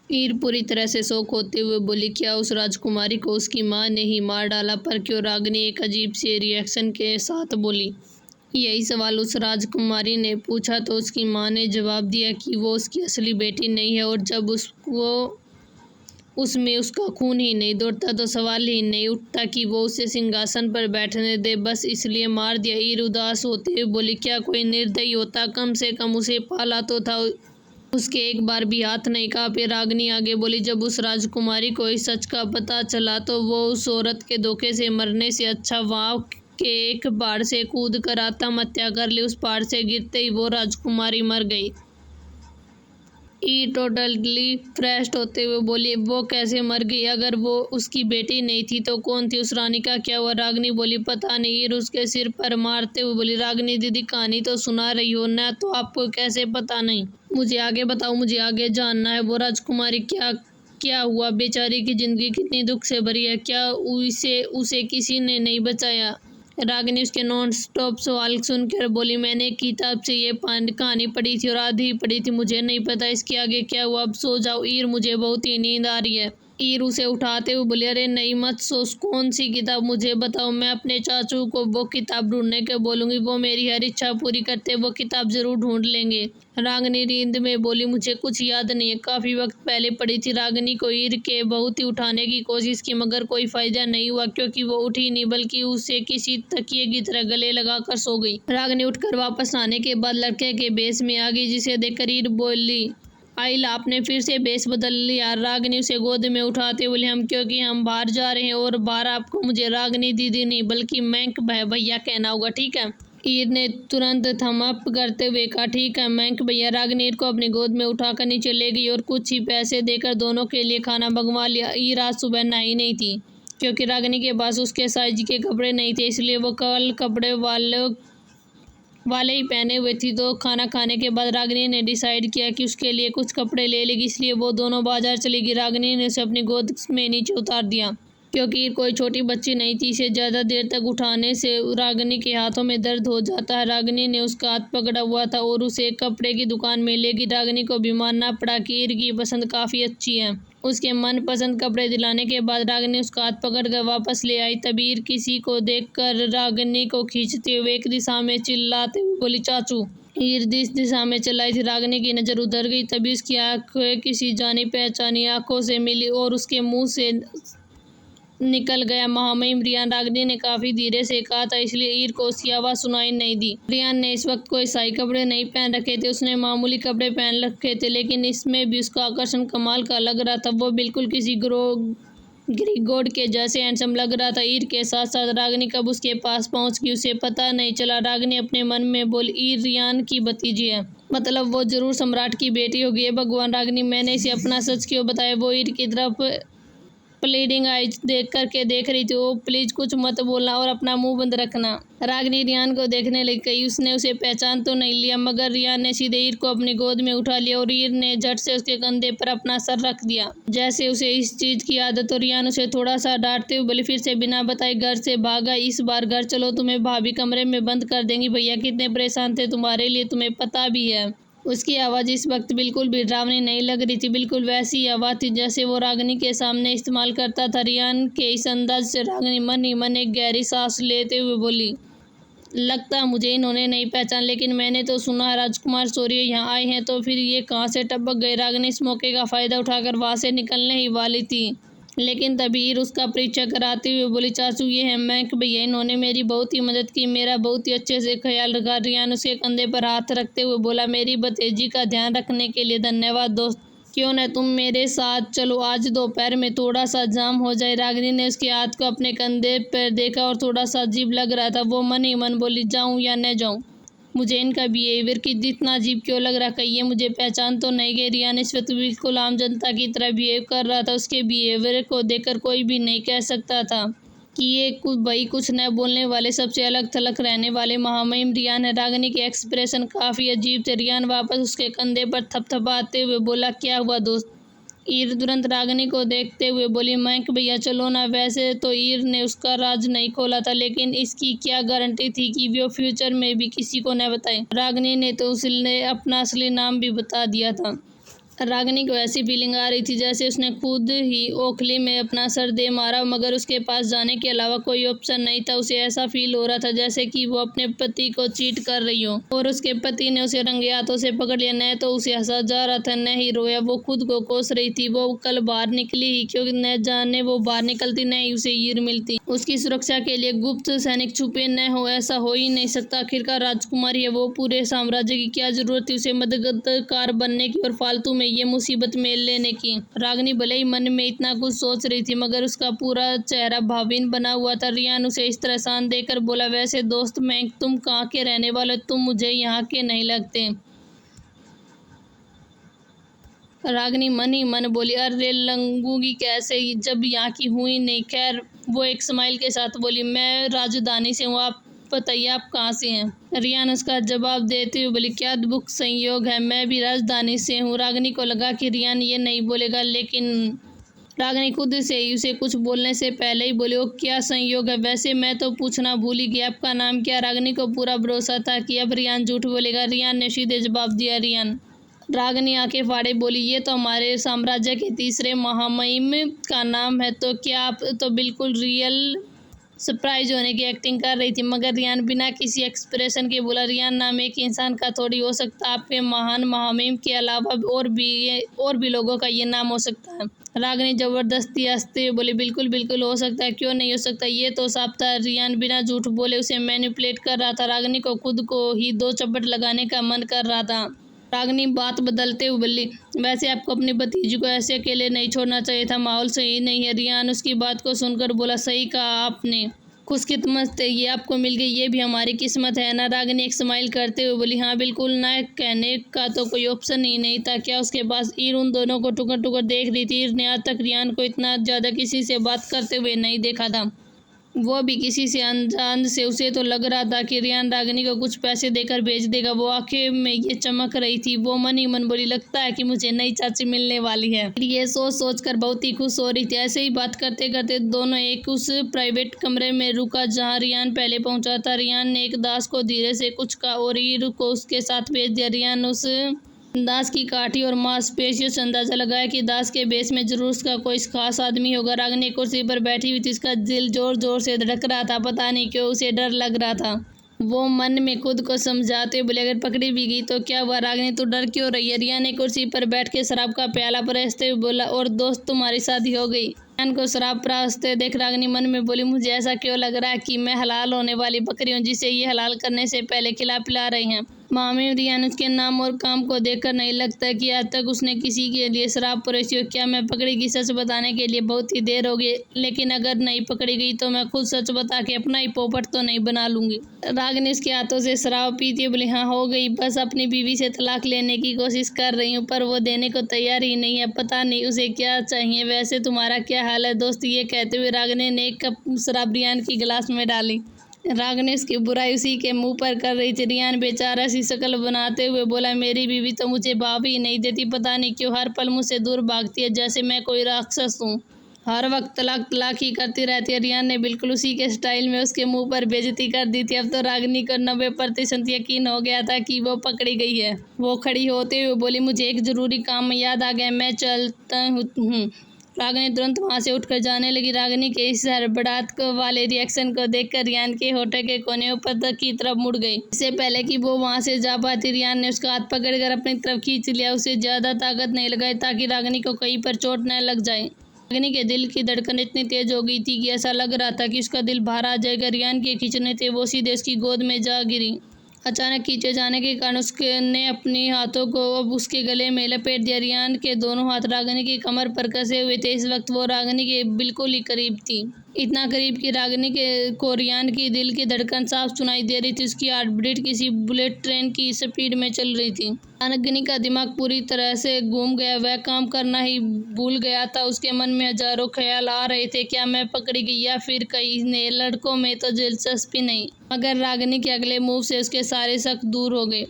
ईर पूरी तरह से शॉक होते हुए बोली, क्या उस राजकुमारी को उसकी माँ ने ही मार डाला? पर क्यों? रागिनी एक अजीब सी रिएक्शन के साथ बोली। यही सवाल उस राजकुमारी ने पूछा तो उसकी माँ ने जवाब दिया कि वो उसकी असली बेटी नहीं है, और जब उसमें उसका खून ही नहीं दौड़ता तो सवाल ही नहीं उठता कि वो उसे सिंहासन पर बैठने दे, बस इसलिए मार दिया। ईर उदास होते हुए बोली, क्या कोई निर्दयी होता? कम से कम उसे पाला तो था, उसके एक बार भी हाथ नहीं कांपे। रागिनी आगे बोली, जब उस राजकुमारी को इस सच का पता चला तो वो उस औरत के धोखे से मरने से अच्छा वहां के एक पहाड़ से कूद कर आत्महत्या कर ली। उस पहाड़ से गिरते ही वो राजकुमारी मर गई। ई टोटली फ्रेस्ड होते हुए बोली, वो कैसे मर गई? अगर वो उसकी बेटी नहीं थी तो कौन थी? उस रानी का क्या हुआ? रागिनी बोली, पता नहीं। ईर उसके सिर पर मारते हुए बोली, रागिनी दीदी, कहानी तो सुना रही हो ना, तो आपको कैसे पता नहीं? मुझे आगे बताओ, मुझे आगे जानना है। वो राजकुमारी क्या क्या हुआ? बेचारी की जिंदगी कितनी दुख से भरी है। क्या उसे किसी ने नहीं बचाया? रागिनी उसके नॉन स्टॉप सवाल सुनकर बोली, मैंने एक किताब से ये कहानी पढ़ी थी और आधी ही पढ़ी थी, मुझे नहीं पता इसके आगे क्या हुआ। अब सो जाओ ईर, मुझे बहुत ही नींद आ रही है। ईर उसे उठाते हुए बोली, अरे नहीं, मत सो। कौन सी किताब? मुझे बताओ, मैं अपने चाचू को वो किताब ढूंढने के बोलूंगी, वो मेरी हर इच्छा पूरी करते, वो किताब जरूर ढूंढ लेंगे। रागिनी नींद में बोली, मुझे कुछ याद नहीं है, काफी वक्त पहले पढ़ी थी। रागिनी को ईर के बहुत ही उठाने की कोशिश की, मगर कोई फायदा नहीं हुआ, क्योंकि वो उठी नहीं बल्कि उसे किसी तकिए की तरह गले लगाकर सो गई। रागिनी उठकर वापस आने के बाद लड़के के बेस में आ गई, जिसे देखकर ईर बोली, आइला, आपने फिर से बेस बदल लिया। रागिनी उसे गोद में उठाते बोले, हम क्योंकि हम बाहर जा रहे हैं, और बाहर आपको मुझे रागिनी दीदी नहीं बल्कि मैंक भैया कहना होगा, ठीक है? ईर ने तुरंत थम अप करते हुए कहा, ठीक है मैंक भैया। रागिनी ईर को अपनी गोद में उठाकर नीचे ले गई और कुछ ही पैसे देकर दोनों के लिए खाना मंगवा लिया। ईर आज सुबह नहाई नहीं थी, क्योंकि रागिनी के पास उसके साइज के कपड़े नहीं थे, इसलिए वो कल कपड़े वाले ही पहने हुए थी। तो खाना खाने के बाद रागिनी ने डिसाइड किया कि उसके लिए कुछ कपड़े ले लेगी, इसलिए वो दोनों बाजार चली गई। रागिनी ने उसे अपनी गोद में नीचे उतार दिया, क्योंकि कोई छोटी बच्ची नहीं थी, इसे ज़्यादा देर तक उठाने से रागिनी के हाथों में दर्द हो जाता है। रागिनी ने उसका हाथ पकड़ा हुआ था और उसे कपड़े की दुकान में ले गई। रागिनी को भी मानना पड़ा कि ईर की पसंद काफ़ी अच्छी है। उसके मनपसंद कपड़े दिलाने के बाद रागिनी उसका हाथ पकड़कर वापस ले आई। तभी ईर किसी को देखकर रागिनी को खींचते हुए एक दिशा में चिल्लाते हुए बोली, चाचू। ईर जिस दिशा में चलाई थी रागिनी की नज़र उधर गई। तभी उसकी आंखें किसी जानी पहचानी आंखों से मिली और उसके मुंह से निकल गया, महामहिम रियान। रागिनी ने काफी धीरे से कहा था, इसलिए ईर को उसकी आवाज सुनाई नहीं दी। रियान ने इस वक्त कोई शाही कपड़े नहीं पहन रखे थे, उसने मामूली कपड़े पहन रखे थे, लेकिन इसमें भी उसका आकर्षण कमाल का लग रहा था। वो बिल्कुल किसी ग्रीक गॉड के जैसे हैंडसम लग रहा था। ईर के साथ साथ रागिनी कब उसके पास पहुंच गई उसे पता नहीं चला। रागिनी अपने मन में बोली, ईर रियान की भतीजी है, मतलब वो जरूर सम्राट की बेटी होगी। भगवान, रागिनी मैंने इसे अपना सच क्यों बताया? वो ईर की तरफ प्लीडिंग आईज देख रही थी। वो, प्लीज कुछ मत बोलना और अपना मुंह बंद रखना। रागिनी रियान को देखने लग गई। उसने उसे पहचान तो नहीं लिया, मगर रियान ने सीधे ईर को अपनी गोद में उठा लिया और ईर ने झट से उसके कंधे पर अपना सर रख दिया, जैसे उसे इस चीज की आदत हो। रियान उसे थोड़ा सा डांटते हुए बोली, फिर से बिना बताए घर से भागा। इस बार घर चलो, तुम्हें भाभी कमरे में बंद कर देंगी। भैया कितने परेशान थे तुम्हारे लिए, तुम्हें पता भी है। उसकी आवाज़ इस वक्त बिल्कुल भी डरावनी नहीं लग रही थी, बिल्कुल वैसी आवाज़ थी जैसे वो रागिनी के सामने इस्तेमाल करता था। रियान के इस अंदाज से रागिनी मन ही मन एक गहरी सांस लेते हुए बोली, लगता मुझे इन्होंने नहीं पहचान, लेकिन मैंने तो सुना है राजकुमार शौर्य यहाँ आए हैं, तो फिर ये कहाँ से टपक गए? रागिनी इस मौके का फ़ायदा उठाकर वहाँ से निकलने ही वाली थी, लेकिन तभी ईर उसका परिचय कराते हुए बोली, चाचू ये है मैंक भैया, इन्होंने मेरी बहुत ही मदद की, मेरा बहुत ही अच्छे से ख्याल रखा। रियान उसके कंधे पर हाथ रखते हुए बोला, मेरी भतीजी का ध्यान रखने के लिए धन्यवाद दोस्त। क्यों न तुम मेरे साथ चलो, आज दोपहर में थोड़ा सा जाम हो जाए। रागिनी ने उसके हाथ को अपने कंधे पर देखा और थोड़ा सा अजीब लग रहा था। वो मन ही मन बोली, जाऊं या न जाऊं? मुझे इनका बिहेवियर की इतना अजीब क्यों लग रहा? कहीं ये मुझे पहचान तो नहीं गई? रियान इस वक्त बिल्कुल आम जनता की तरह बिहेव कर रहा था। उसके बिहेवियर को देखकर कोई भी नहीं कह सकता था कि ये कुछ न बोलने वाले, सबसे अलग थलग रहने वाले महामहिम रियान है। रागिनी के एक्सप्रेशन काफ़ी अजीब थे। रियान वापस उसके कंधे पर थपथपाते हुए बोला, क्या हुआ दोस्त? ईर तुरंत रागिनी को देखते हुए बोली, मैंक भैया चलो ना। वैसे तो ईर ने उसका राज नहीं खोला था, लेकिन इसकी क्या गारंटी थी कि वो फ्यूचर में भी किसी को न बताए? रागिनी ने तो उसने अपना असली नाम भी बता दिया था। रागिनी को ऐसी फीलिंग आ रही थी जैसे उसने खुद ही ओखली में अपना सर दे मारा, मगर उसके पास जाने के अलावा कोई ऑप्शन नहीं था। उसे ऐसा फील हो रहा था जैसे कि वो अपने पति को चीट कर रही हो और उसके पति ने उसे रंगे हाथों से पकड़ लिया। न तो उसे हंसा जा रहा था, न ही रोया। वो खुद को कोस रही थी। वो कल बाहर निकली ही क्योंकि न जाने वो बाहर निकलती न ही उसे ईर मिलती। उसकी सुरक्षा के लिए गुप्त सैनिक छुपे न हो, ऐसा हो ही नहीं सकता। आखिरकार राजकुमारी है वो, पूरे साम्राज्य की क्या जरूरत थी उसे मददगार बनने की और फालतू में ये मुसीबत में लेने की। रागिनी भले ही मन में इतना कुछ सोच रही थी मगर उसका पूरा चेहरा भावहीन बना हुआ था। रियान उसे इस तरह शांत देकर बोला, वैसे दोस्त मैं, तुम कहाँ के रहने वाले? तुम मुझे यहाँ के नहीं लगते। रागिनी मन ही मन बोली, अरे लगूंगी कैसे जब यहाँ की हुई नहीं। खैर, वो एक स्माइल के साथ बोली, मैं राजधानी से हूँ, आप बताइए आप कहाँ से हैं? रियान उसका जवाब देते हुए बोली, क्या अद्भुत संयोग है, मैं भी राजधानी से हूँ। रागिनी को लगा कि रियान ये नहीं बोलेगा, लेकिन रागिनी खुद से ही उसे कुछ बोलने से पहले ही बोली, वो क्या संयोग है? वैसे मैं तो पूछना भूल ही गया, आपका नाम क्या? रागिनी को पूरा भरोसा था कि अब रियान झूठ बोलेगा। रियान ने सीधे जवाब दिया, रियान। रागिनी आंखें फाड़े बोली, ये तो हमारे साम्राज्य के तीसरे महामहिम का नाम है। तो क्या आप? तो बिल्कुल रियल सरप्राइज होने की एक्टिंग कर रही थी। मगर रियान बिना किसी एक्सप्रेशन के बोला, रियान नाम एक इंसान का थोड़ी हो सकता, आपके महान महामहिम के अलावा और भी लोगों का ये नाम हो सकता है। रागिनी जबरदस्ती हंसते हुए बोली, बिल्कुल बिल्कुल हो सकता है, क्यों नहीं हो सकता? ये तो साफ था रियान बिना झूठ बोले उसे मैनिपुलेट कर रहा था। रागिनी को खुद को ही दो चपट लगाने का मन कर रहा था। रागिनी बात बदलते हुए बोली, वैसे आपको अपनी भतीजी को ऐसे अकेले नहीं छोड़ना चाहिए था, माहौल सही नहीं है। रियान उसकी बात को सुनकर बोला, सही कहा आपने, खुशकिस्मत थे ये आपको मिल गई, ये भी हमारी किस्मत है ना? रागिनी एक स्माइल करते हुए बोली, हाँ बिल्कुल, ना कहने का तो कोई ऑप्शन ही नहीं था। क्या उसके पास? ईर उन दोनों को टुकर टुकर देख रही थी। ईर ने आज तक रियान को इतना ज़्यादा किसी से बात करते हुए नहीं देखा था, वो भी किसी से अनजान से। उसे तो लग रहा था कि रियान रागिनी को कुछ पैसे देकर भेज देगा। वो आंखें में ये चमक रही थी। वो मन ही मन बोली, लगता है कि मुझे नई चाची मिलने वाली है। ये सोच सोच कर बहुत ही खुश हो रही थी। ऐसे ही बात करते करते दोनों एक उस प्राइवेट कमरे में रुका जहाँ रियान पहले पहुंचा था। रियान ने एक दास को धीरे से कुछ कहा और ईर को उसके साथ भेज दिया। रियान उस दास की काठी और मांसपेशियों से अंदाजा लगाया कि दास के बेस में जरूर उसका कोई खास आदमी होगा। रागिनी कुर्सी पर बैठी हुई थी, उसका दिल जोर जोर से धड़क रहा था। पता नहीं क्यों उसे डर लग रहा था। वो मन में खुद को समझाते बोले, अगर पकड़ी भी गई तो क्या हुआ? रागिनी तू डर क्यों रही है? रियान ने कुर्सी पर बैठ के शराब का प्याला परोसते हुए बोला, और दोस्त तुम्हारी शादी हो गई? रियान को शराब परोसते देख रागिनी मन में बोली, मुझे ऐसा क्यों लग रहा है कि मैं हलाल होने वाली बकरी हूँ जिसे ये हलाल करने से पहले खिला पिला रही हैं। मामी रियान उसके नाम और काम को देखकर नहीं लगता कि आज तक उसने किसी के लिए शराब परोसी हो। क्या मैं पकड़ी गई? सच बताने के लिए बहुत ही देर हो गई, लेकिन अगर नहीं पकड़ी गई तो मैं खुद सच बता के अपना ही पोपट तो नहीं बना लूंगी। रागिनी उसके हाथों से शराब पीती बोली, हाँ हो गई, बस अपनी बीवी से तलाक लेने की कोशिश कर रही हूँ, पर वो देने को तैयार ही नहीं है। पता नहीं उसे क्या चाहिए। वैसे तुम्हारा क्या हाल है दोस्त? ये कहते हुए रागिनी ने एक कप शराब रियान की गिलास में डाली। रागिनी उसकी बुराई उसी के मुंह पर कर रही थी। रियान बेचारा सी शक्ल बनाते हुए बोला, मेरी बीवी तो मुझे भाव ही नहीं देती, पता नहीं क्यों हर पल मुझसे दूर भागती है जैसे मैं कोई राक्षस हूँ, हर वक्त तलाक तलाक ही करती रहती है। रियान ने बिल्कुल उसी के स्टाइल में उसके मुंह पर बेइज्जती कर दी थी। अब तो रागिनी को 90% यकीन हो गया था कि वो पकड़ी गई है। वो खड़ी होते हुए बोली, मुझे एक जरूरी काम याद आ गया, मैं चलता हूँ। रागिनी तुरंत वहां से उठकर जाने लगी। रागिनी के इस हड़बड़ाहट वाले रिएक्शन को देखकर रियान के होठे के कोने ऊपर तक की तरफ मुड़ गई। इससे पहले कि वो वहां से जा पाती, रियान ने उसका हाथ पकड़कर अपनी तरफ खींच लिया। उसे ज्यादा ताकत नहीं लगाई ताकि रागिनी को कहीं पर चोट न लग जाए। रागिनी के दिल की धड़कन इतनी तेज हो गई थी कि ऐसा लग रहा था कि उसका दिल बाहर आ जाएगा। रियान के खींचने थे वो सीधे उसकी गोद में जा गिरी। अचानक खींचे जाने के कारण उसने अपने हाथों को अब उसके गले में लपेट दिया। रियान के दोनों हाथ रागिनी की कमर पर कसे हुए थे। इस वक्त वो रागिनी के बिल्कुल ही करीब थी, इतना करीब कि रागिनी को रियान की दिल की धड़कन साफ सुनाई दे रही थी। उसकी हार्ट बीट किसी बुलेट ट्रेन की स्पीड में चल रही थी। रागिनी का दिमाग पूरी तरह से घूम गया, वह काम करना ही भूल गया था। उसके मन में हजारों ख्याल आ रहे थे, क्या मैं पकड़ी गई या फिर कहीं ने? लड़कों में तो दिलचस्पी नहीं। मगर रागिनी के अगले मूव से उसके सारे शक दूर हो गए।